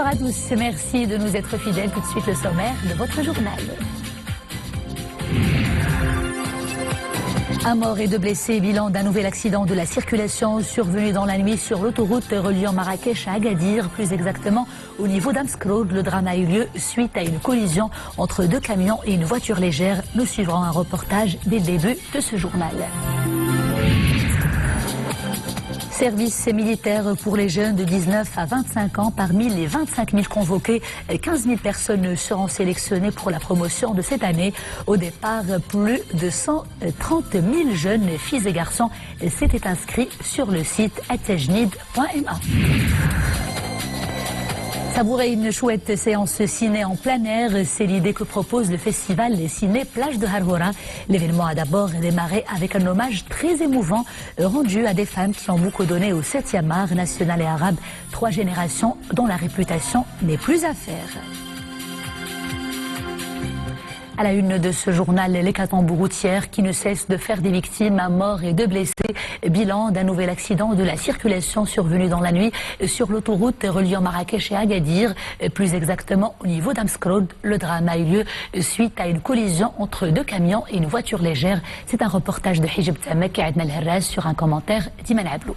à tous, merci de nous être fidèles. Tout de suite le sommaire de votre journal. Un mort et 2 blessés, bilan d'un nouvel accident de la circulation survenu dans la nuit sur l'autoroute reliant Marrakech à Agadir, plus exactement au niveau d'Amskroud. Le drame a eu lieu suite à une collision entre 2 camions et une voiture légère. Nous suivrons un reportage dès le début de ce journal. Service militaire pour les jeunes de 19 à 25 ans. Parmi les 25 000 convoqués, 15 000 personnes seront sélectionnées pour la promotion de cette année. Au départ, plus de 130 000 jeunes filles et garçons s'étaient inscrits sur le site atajnid.ma. Savourer une chouette séance ciné en plein air, c'est l'idée que propose le festival Ciné Plage de Harhoura. L'événement a d'abord démarré avec un hommage très émouvant rendu à des femmes qui ont beaucoup donné au 7e art national et arabe, 3 générations dont la réputation n'est plus à faire. À la une de ce journal, l'hécatombe routière qui ne cesse de faire des victimes, un mort et 2 blessés. Bilan d'un nouvel accident de la circulation survenu dans la nuit sur l'autoroute reliant Marrakech et Agadir, plus exactement au niveau d'Amskroud. Le drame a eu lieu suite à une collision entre 2 camions et une voiture légère. C'est un reportage de Hijab Tamek et Adna El-Harraz sur un commentaire d'Iman Ablou.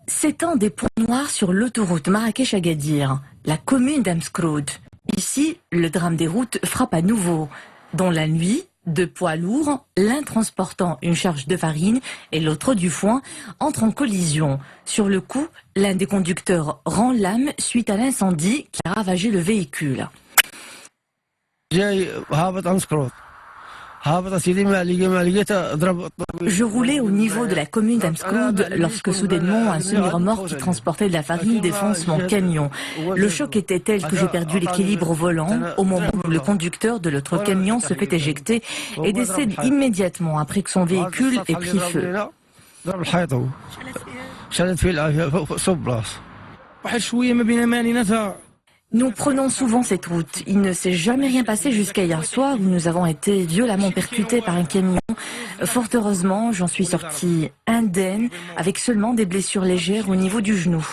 S'étend des ponts noirs sur l'autoroute Marrakech-Agadir, la commune d'Amskroud. Ici, le drame des routes frappe à nouveau. Dans la nuit, 2 poids lourds, l'un transportant une charge de farine et l'autre du foin, entrent en collision. Sur le coup, l'un des conducteurs rend l'âme suite à l'incendie qui a ravagé le véhicule. Je roulais au niveau de la commune d'Amskroud lorsque soudainement un semi-remorque qui transportait de la farine défonce mon camion. Le choc était tel que j'ai perdu l'équilibre au volant au moment où le conducteur de l'autre camion se fait éjecter et décède immédiatement après que son véhicule ait pris feu. Nous prenons souvent cette route. Il ne s'est jamais rien passé jusqu'à hier soir où nous avons été violemment percutés par un camion. Fort heureusement, j'en suis sortie indemne avec seulement des blessures légères au niveau du genou.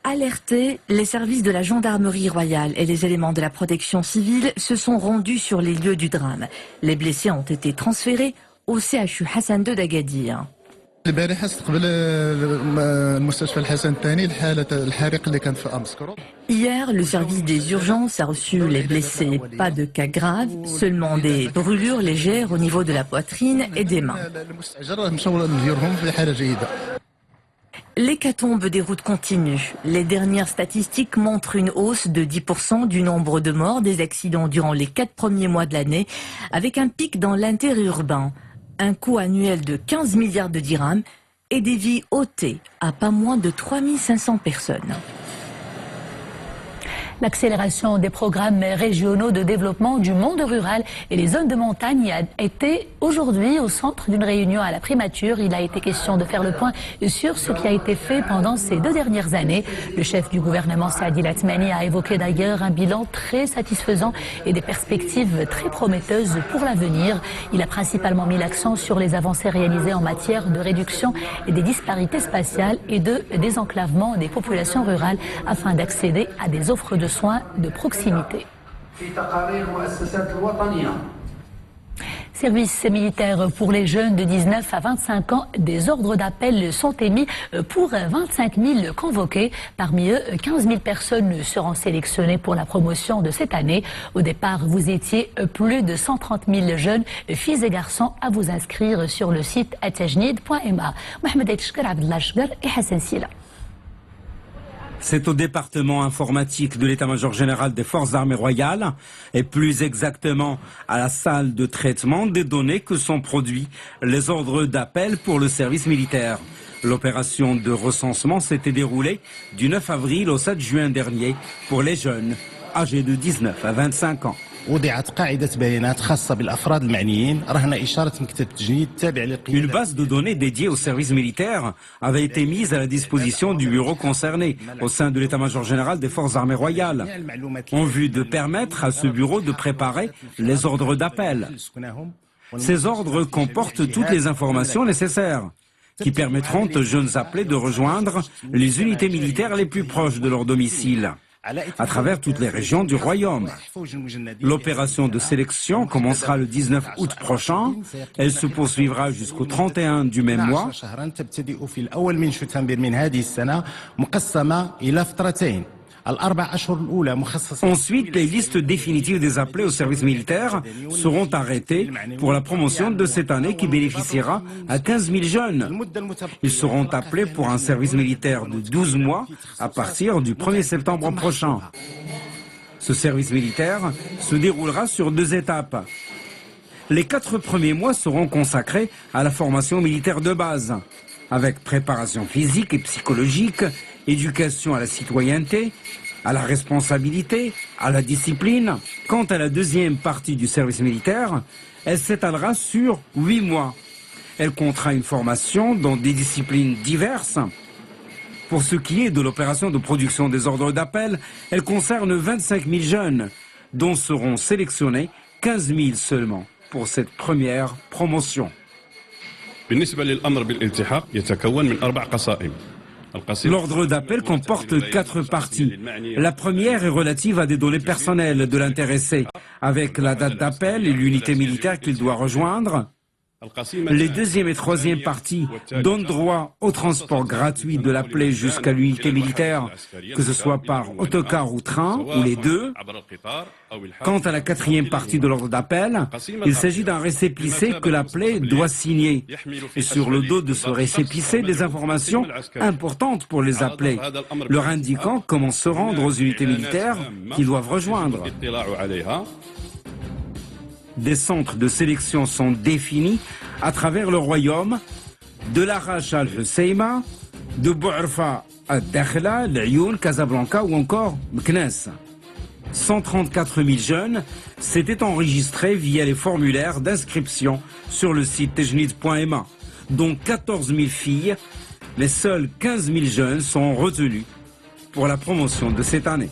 Alertés, les services de la gendarmerie royale et les éléments de la protection civile se sont rendus sur les lieux du drame. Les blessés ont été transférés au CHU Hassan II d'Agadir. Hier, le service des urgences a reçu les blessés. Pas de cas graves, seulement des brûlures légères au niveau de la poitrine et des mains. L'hécatombe des routes continue. Les dernières statistiques montrent une hausse de 10% du nombre de morts des accidents durant les 4 premiers mois de l'année, avec un pic dans l'interurbain. Un coût annuel de 15 milliards de dirhams et des vies ôtées à pas moins de 3500 personnes. L'accélération des programmes régionaux de développement du monde rural et les zones de montagne a été aujourd'hui au centre d'une réunion à la primature. Il a été question de faire le point sur ce qui a été fait pendant ces 2 dernières années. Le chef du gouvernement, Saadi Latmani, a évoqué d'ailleurs un bilan très satisfaisant et des perspectives très prometteuses pour l'avenir. Il a principalement mis l'accent sur les avancées réalisées en matière de réduction des disparités spatiales et de désenclavement des populations rurales afin d'accéder à des offres de soins de proximité. Service militaire pour les jeunes de 19 à 25 ans, des ordres d'appel sont émis pour 25 000 convoqués. Parmi eux, 15 000 personnes seront sélectionnées pour la promotion de cette année. Au départ, vous étiez plus de 130 000 jeunes, filles et garçons, à vous inscrire sur le site atajnid.ma. Mohamed Aitchkar, Abdallah Shgar et Hassan Sila. C'est au département informatique de l'état-major général des forces armées royales et plus exactement à la salle de traitement des données que sont produits les ordres d'appel pour le service militaire. L'opération de recensement s'était déroulée du 9 avril au 7 juin dernier pour les jeunes âgés de 19 à 25 ans. Une base de données dédiée au service militaire avait été mise à la disposition du bureau concerné au sein de l'état-major général des forces armées royales, en vue de permettre à ce bureau de préparer les ordres d'appel. Ces ordres comportent toutes les informations nécessaires. qui permettront aux jeunes appelés de rejoindre les unités militaires les plus proches de leur domicile, à travers toutes les régions du Royaume. L'opération de sélection commencera le 19 août prochain. Elle se poursuivra jusqu'au 31 du même mois. Ensuite, les listes définitives des appelés au service militaire seront arrêtées pour la promotion de cette année qui bénéficiera à 15 000 jeunes. Ils seront appelés pour un service militaire de 12 mois à partir du 1er septembre prochain. Ce service militaire se déroulera sur 2 étapes. Les 4 premiers mois seront consacrés à la formation militaire de base, avec préparation physique et psychologique, éducation à la citoyenneté, à la responsabilité, à la discipline. Quant à la deuxième partie du service militaire, elle s'étalera sur 8 mois. Elle comptera une formation dans des disciplines diverses. Pour ce qui est de l'opération de production des ordres d'appel, elle concerne 25 000 jeunes, dont seront sélectionnés 15 000 seulement pour cette première promotion. L'ordre d'appel comporte 4 parties. La première est relative à des données personnelles de l'intéressé, avec la date d'appel et l'unité militaire qu'il doit rejoindre. Les deuxième et troisième parties donnent droit au transport gratuit de l'appelé jusqu'à l'unité militaire, que ce soit par autocar ou train, ou les deux. Quant à la quatrième partie de l'ordre d'appel, il s'agit d'un récépissé que l'appelé doit signer. Et sur le dos de ce récépissé, des informations importantes pour les appelés, leur indiquant comment se rendre aux unités militaires qu'ils doivent rejoindre. Des centres de sélection sont définis à travers le royaume, de l'Arash al-Husseima, de Bou'arfa al-Dakhla, l'Ayoun, Casablanca ou encore Meknès. 134 000 jeunes s'étaient enregistrés via les formulaires d'inscription sur le site tejnid.ma, dont 14 000 filles, mais seuls 15 000 jeunes sont retenus pour la promotion de cette année.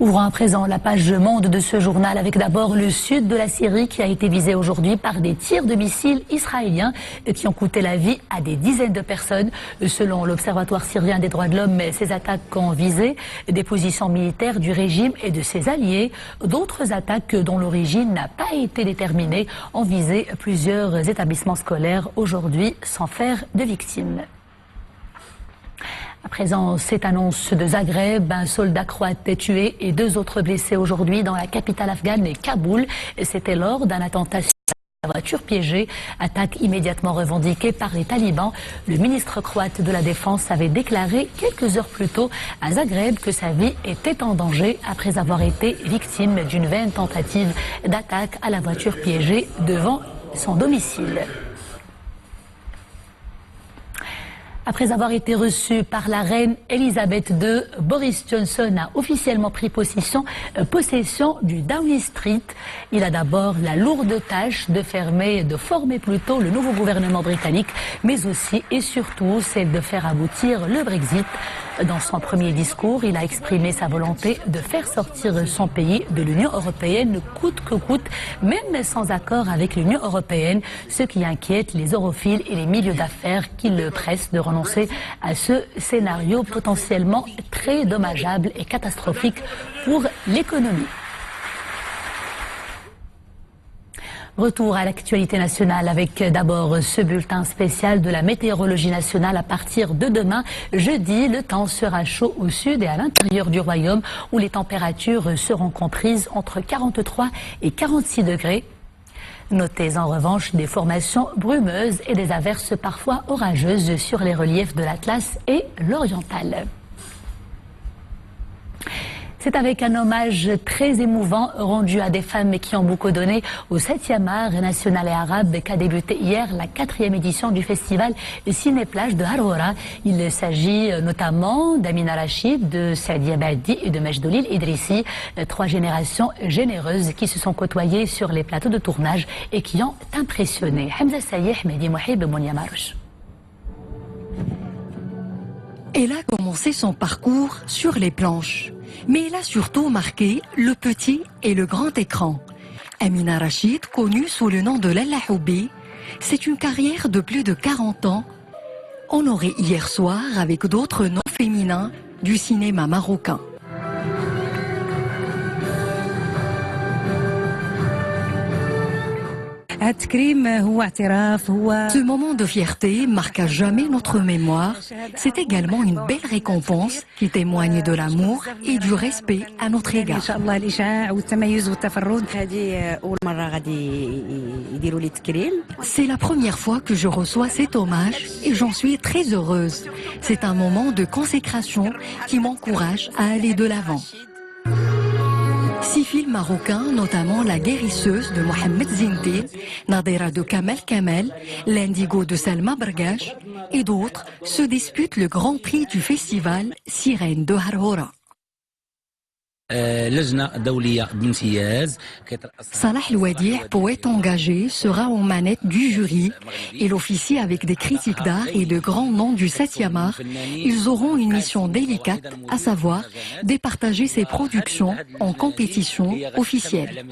Ouvrons à présent la page Monde de ce journal avec d'abord le sud de la Syrie qui a été visé aujourd'hui par des tirs de missiles israéliens qui ont coûté la vie à des dizaines de personnes. Selon l'Observatoire syrien des droits de l'homme, ces attaques ont visé des positions militaires du régime et de ses alliés. D'autres attaques dont l'origine n'a pas été déterminée ont visé plusieurs établissements scolaires aujourd'hui sans faire de victimes. À présent, cette annonce de Zagreb, un soldat croate est tué et 2 autres blessés aujourd'hui dans la capitale afghane, Kaboul. C'était lors d'un attentat sur la voiture piégée, attaque immédiatement revendiquée par les talibans. Le ministre croate de la Défense avait déclaré quelques heures plus tôt à Zagreb que sa vie était en danger après avoir été victime d'une vaine tentative d'attaque à la voiture piégée devant son domicile. Après avoir été reçu par la reine Elisabeth II, Boris Johnson a officiellement pris possession du Downing Street. Il a d'abord la lourde tâche de former plutôt le nouveau gouvernement britannique, mais aussi et surtout celle de faire aboutir le Brexit. Dans son premier discours, il a exprimé sa volonté de faire sortir son pays de l'Union européenne coûte que coûte, même sans accord avec l'Union européenne, ce qui inquiète les europhiles et les milieux d'affaires qui le pressent de renoncer à ce scénario potentiellement très dommageable et catastrophique pour l'économie. Retour à l'actualité nationale avec d'abord ce bulletin spécial de la météorologie nationale. À partir de demain, jeudi, le temps sera chaud au sud et à l'intérieur du royaume où les températures seront comprises entre 43 et 46 degrés. Notez en revanche des formations brumeuses et des averses parfois orageuses sur les reliefs de l'Atlas et l'Oriental. C'est avec un hommage très émouvant rendu à des femmes qui ont beaucoup donné au 7e art national et arabe qu'a débuté hier la 4e édition du festival Ciné-Plage de Harora. Il s'agit notamment d'Amina Rachid, de Sadia Badi et de Majdoulil Idrissi, 3 générations généreuses qui se sont côtoyées sur les plateaux de tournage et qui ont impressionné. Hamza Sayeh, Mehdi Mohib et Mounia Marouche. Elle a commencé son parcours sur les planches, mais elle a surtout marqué le petit et le grand écran. Amina Rachid, connue sous le nom de Lalla Houbé, c'est une carrière de plus de 40 ans, honorée hier soir avec d'autres noms féminins du cinéma marocain. Ce moment de fierté marque à jamais notre mémoire. C'est également une belle récompense qui témoigne de l'amour et du respect à notre égard. C'est la première fois que je reçois cet hommage et j'en suis très heureuse. C'est un moment de consécration qui m'encourage à aller de l'avant. 6 films marocains, notamment La guérisseuse de Mohamed Zinti, Nadera de Kamel Kamel, L'Indigo de Salma Bargash et d'autres se disputent le grand prix du festival Sirène de Harhora. Salah El-Wadi, poète engagé, sera aux manettes du jury. Il officie avec des critiques d'art et de grands noms du 7e art. Ils auront une mission délicate, à savoir départager ses productions en compétition officielle.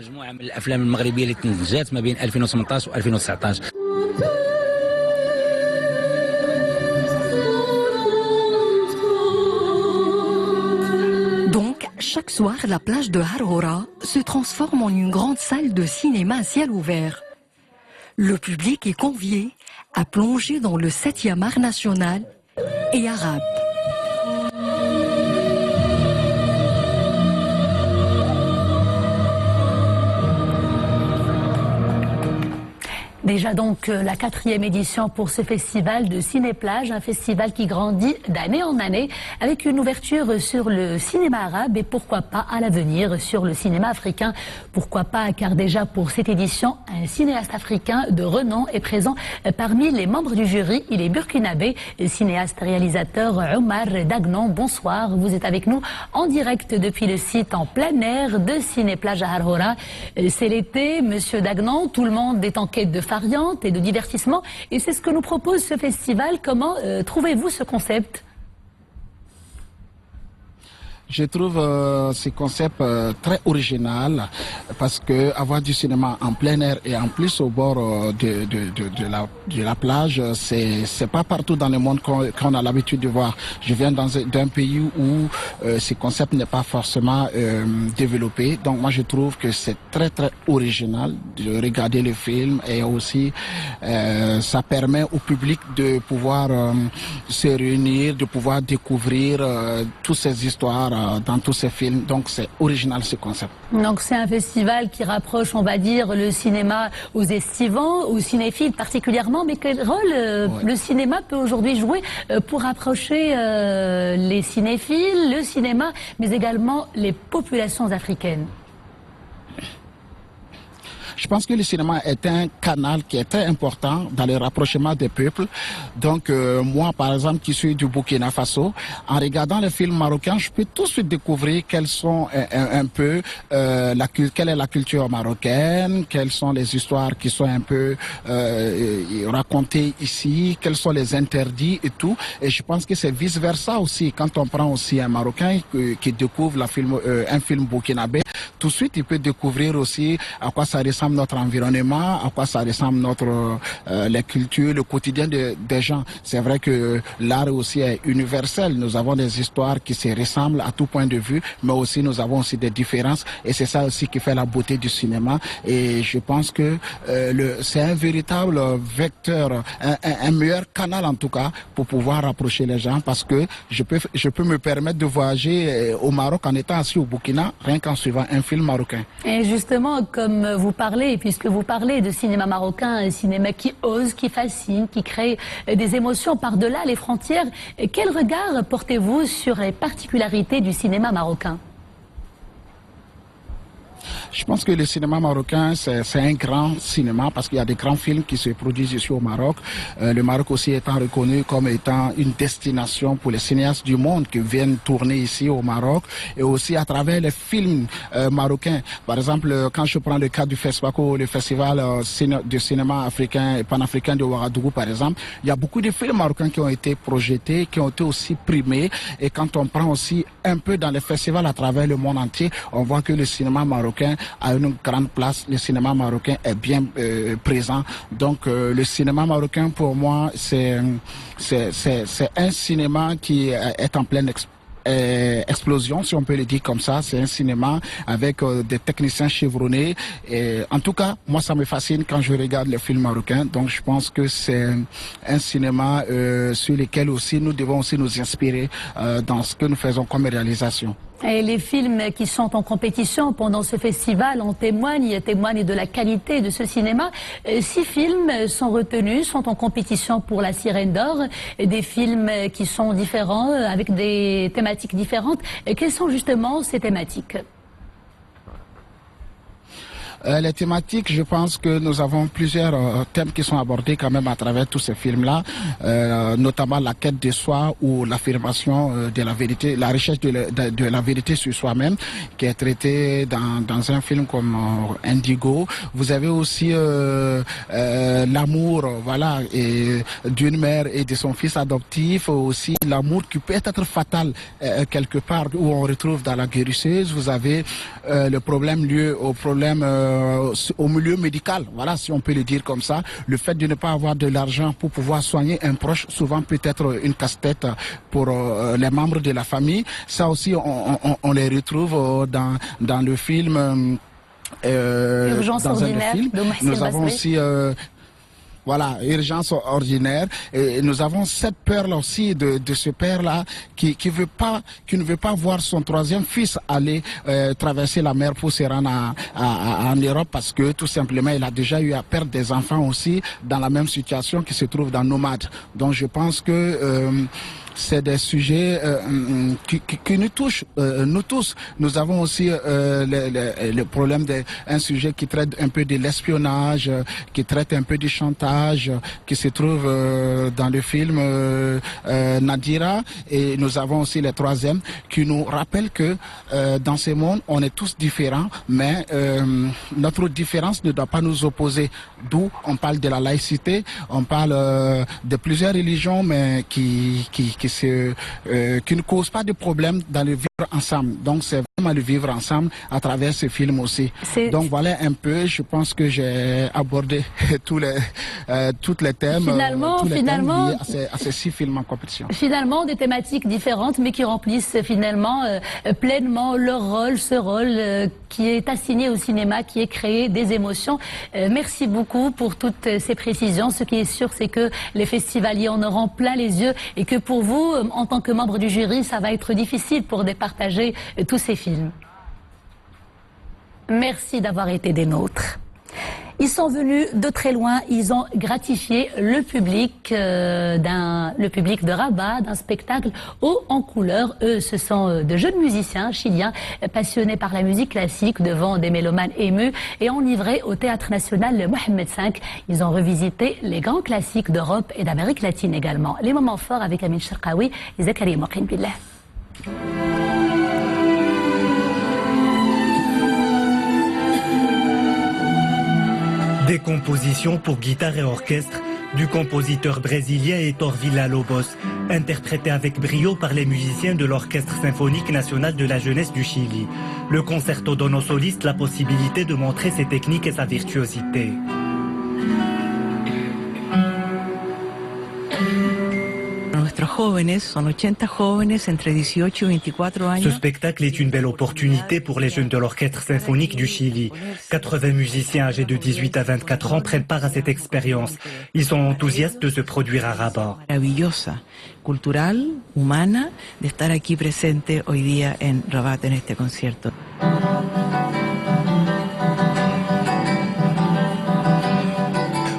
Donc, chaque soir, la plage de Harhora se transforme en une grande salle de cinéma à ciel ouvert. Le public est convié à plonger dans le 7e art national et arabe. Déjà donc la 4e édition pour ce festival de Ciné-Plage, un festival qui grandit d'année en année avec une ouverture sur le cinéma arabe et pourquoi pas à l'avenir sur le cinéma africain. Pourquoi pas, car déjà pour cette édition, un cinéaste africain de renom est présent parmi les membres du jury. Il est burkinabé, cinéaste réalisateur Omar Dagnon. Bonsoir, vous êtes avec nous en direct depuis le site en plein air de Ciné-Plage à Harhora. C'est l'été, monsieur Dagnon, tout le monde est en quête de variante et de divertissement. Et c'est ce que nous propose ce festival. Comment trouvez-vous ce concept ? Je trouve ce concept très original parce que avoir du cinéma en plein air et en plus au bord de la plage, c'est pas partout dans le monde qu'on a l'habitude de voir. Je viens d'un pays où ce concept n'est pas forcément développé. Donc moi je trouve que c'est très très original de regarder le film et aussi ça permet au public de pouvoir se réunir, de pouvoir découvrir toutes ces histoires dans tous ces films, donc c'est original ce concept. Donc c'est un festival qui rapproche, on va dire, le cinéma aux estivants, aux cinéphiles particulièrement, mais quel rôle le cinéma peut aujourd'hui jouer pour rapprocher les cinéphiles, le cinéma, mais également les populations africaines ? Je pense que le cinéma est un canal qui est très important dans le rapprochement des peuples. Donc moi, par exemple, qui suis du Burkina Faso, en regardant les films marocains, je peux tout de suite découvrir quelles sont un peu quelle est la culture marocaine, quelles sont les histoires qui sont un peu racontées ici, quels sont les interdits et tout. Et je pense que c'est vice versa aussi. Quand on prend aussi un Marocain qui découvre un film burkinabé, tout de suite il peut découvrir aussi à quoi ça ressemble notre environnement, à quoi ça ressemble les cultures, le quotidien des gens. C'est vrai que l'art aussi est universel. Nous avons des histoires qui se ressemblent à tout point de vue, mais aussi nous avons aussi des différences et c'est ça aussi qui fait la beauté du cinéma. Et je pense que c'est un véritable vecteur, un meilleur canal en tout cas pour pouvoir rapprocher les gens parce que je peux me permettre de voyager au Maroc en étant assis au Burkina, rien qu'en suivant un film marocain. Et justement, comme vous parlez, puisque vous parlez de cinéma marocain, un cinéma qui ose, qui fascine, qui crée des émotions par-delà les frontières, quel regard portez-vous sur les particularités du cinéma marocain ? Je pense que le cinéma marocain, c'est un grand cinéma parce qu'il y a des grands films qui se produisent ici au Maroc. Le Maroc aussi étant reconnu comme étant une destination pour les cinéastes du monde qui viennent tourner ici au Maroc, et aussi à travers les films marocains. Par exemple, quand je prends le cas du FESPACO, le festival de cinéma africain et panafricain de Ouagadougou par exemple, il y a beaucoup de films marocains qui ont été projetés, qui ont été aussi primés, et quand on prend aussi un peu dans les festivals à travers le monde entier, on voit que le cinéma marocain a une grande place, le cinéma marocain est bien présent. Donc le cinéma marocain pour moi c'est un cinéma qui est en pleine explosion, si on peut le dire comme ça. C'est un cinéma avec des techniciens chevronnés, et en tout cas moi ça me fascine quand je regarde les films marocains. Donc je pense que c'est un cinéma sur lequel aussi nous devons aussi nous inspirer dans ce que nous faisons comme réalisation. Et les films qui sont en compétition pendant ce festival en témoignent de la qualité de ce cinéma. 6 films sont retenus, sont en compétition pour la Sirène d'Or, des films qui sont différents, avec des thématiques différentes. Quelles sont justement ces thématiques ? Les thématiques, je pense que nous avons plusieurs thèmes qui sont abordés quand même à travers tous ces films-là, notamment la quête de soi ou l'affirmation de la vérité, la recherche de la vérité sur soi-même, qui est traité dans un film comme Indigo. Vous avez aussi l'amour, voilà, d'une mère et de son fils adoptif, aussi l'amour qui peut être fatal quelque part, où on retrouve dans La Guérisseuse. Vous avez le problème lié au problème au milieu médical, voilà, si on peut le dire comme ça. Le fait de ne pas avoir de l'argent pour pouvoir soigner un proche, souvent peut être une casse-tête pour les membres de la famille. Ça aussi, on les retrouve dans le film. Urgence ordinaire de Mohsin Nous avons Basri. aussi voilà, urgence ordinaire. Et nous avons cette peur-là aussi de ce père-là qui ne veut pas voir son 3e fils aller traverser la mer pour se rendre en Europe, parce que tout simplement il a déjà eu à perdre des enfants aussi dans la même situation, qui se trouve dans Nomade. Donc je pense que c'est des sujets qui nous touchent, nous tous. Nous avons aussi le problème d'un sujet qui traite un peu de l'espionnage, qui traite un peu du chantage, qui se trouve dans le film Nadira. Et nous avons aussi le 3e qui nous rappelle que dans ce monde, on est tous différents, mais notre différence ne doit pas nous opposer. D'où on parle de la laïcité, on parle de plusieurs religions, mais qui ne causent pas de problème dans le vivre ensemble. Donc c'est vraiment le vivre ensemble à travers ce film aussi. Donc voilà un peu, je pense que j'ai abordé tous les thèmes, Finalement, liés à ces 6 films en compétition. Finalement, des thématiques différentes, mais qui remplissent finalement pleinement leur rôle, ce rôle qui est assigné au cinéma, qui est créé des émotions. Merci beaucoup pour toutes ces précisions. Ce qui est sûr, c'est que les festivaliers en auront plein les yeux, et que pour vous, en tant que membre du jury, ça va être difficile pour départager tous ces films. Merci d'avoir été des nôtres. Ils sont venus de très loin, ils ont gratifié le public de Rabat d'un spectacle haut en couleur. Eux, ce sont de jeunes musiciens chiliens passionnés par la musique classique, devant des mélomanes émus et enivrés au Théâtre National Mohamed V. Ils ont revisité les grands classiques d'Europe et d'Amérique latine également. Les moments forts avec Amin Cherkaoui et Zakaria Moqin Billah. Des compositions pour guitare et orchestre du compositeur brésilien Héctor Villa-Lobos, interprétées avec brio par les musiciens de l'Orchestre symphonique national de la jeunesse du Chili. Le concerto donne aux solistes la possibilité de montrer ses techniques et sa virtuosité. Ce spectacle est une belle opportunité pour les jeunes de l'Orchestre symphonique du Chili. 80 musiciens âgés de 18 à 24 ans prennent part à cette expérience. Ils sont enthousiastes de se produire à Rabat. Maravillosa, cultural, humana, de estar aquí presente hoy día en Rabat en este concierto.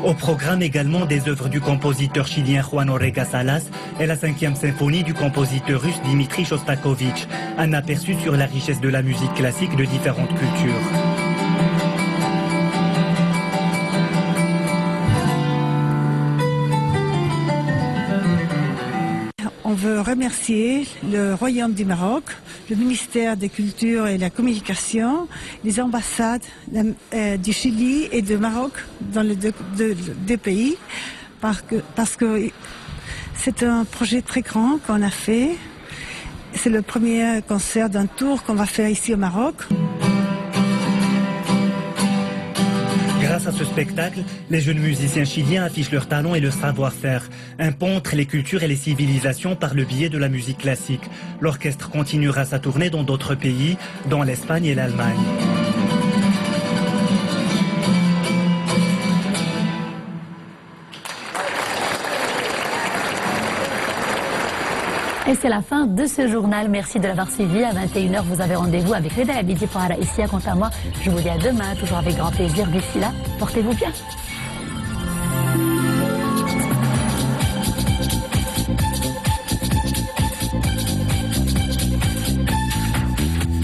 Au programme également des œuvres du compositeur chilien Juan Orrega Salas et la 5e symphonie du compositeur russe Dmitri Shostakovich, un aperçu sur la richesse de la musique classique de différentes cultures. remercier le Royaume du Maroc, le ministère des Cultures et de la Communication, les ambassades du Chili et du Maroc dans les deux pays, parce que c'est un projet très grand qu'on a fait. C'est le premier concert d'un tour qu'on va faire ici au Maroc. Grâce à ce spectacle, les jeunes musiciens chiliens affichent leur talent et leur savoir-faire, un pont entre les cultures et les civilisations par le biais de la musique classique. L'orchestre continuera sa tournée dans d'autres pays, dont l'Espagne et l'Allemagne. Et c'est la fin de ce journal. Merci de l'avoir suivi. À 21h, vous avez rendez-vous avec Reda Abidi pour Araïsia. Quant à moi, je vous dis à demain, toujours avec grand plaisir. D'ici là, portez-vous bien.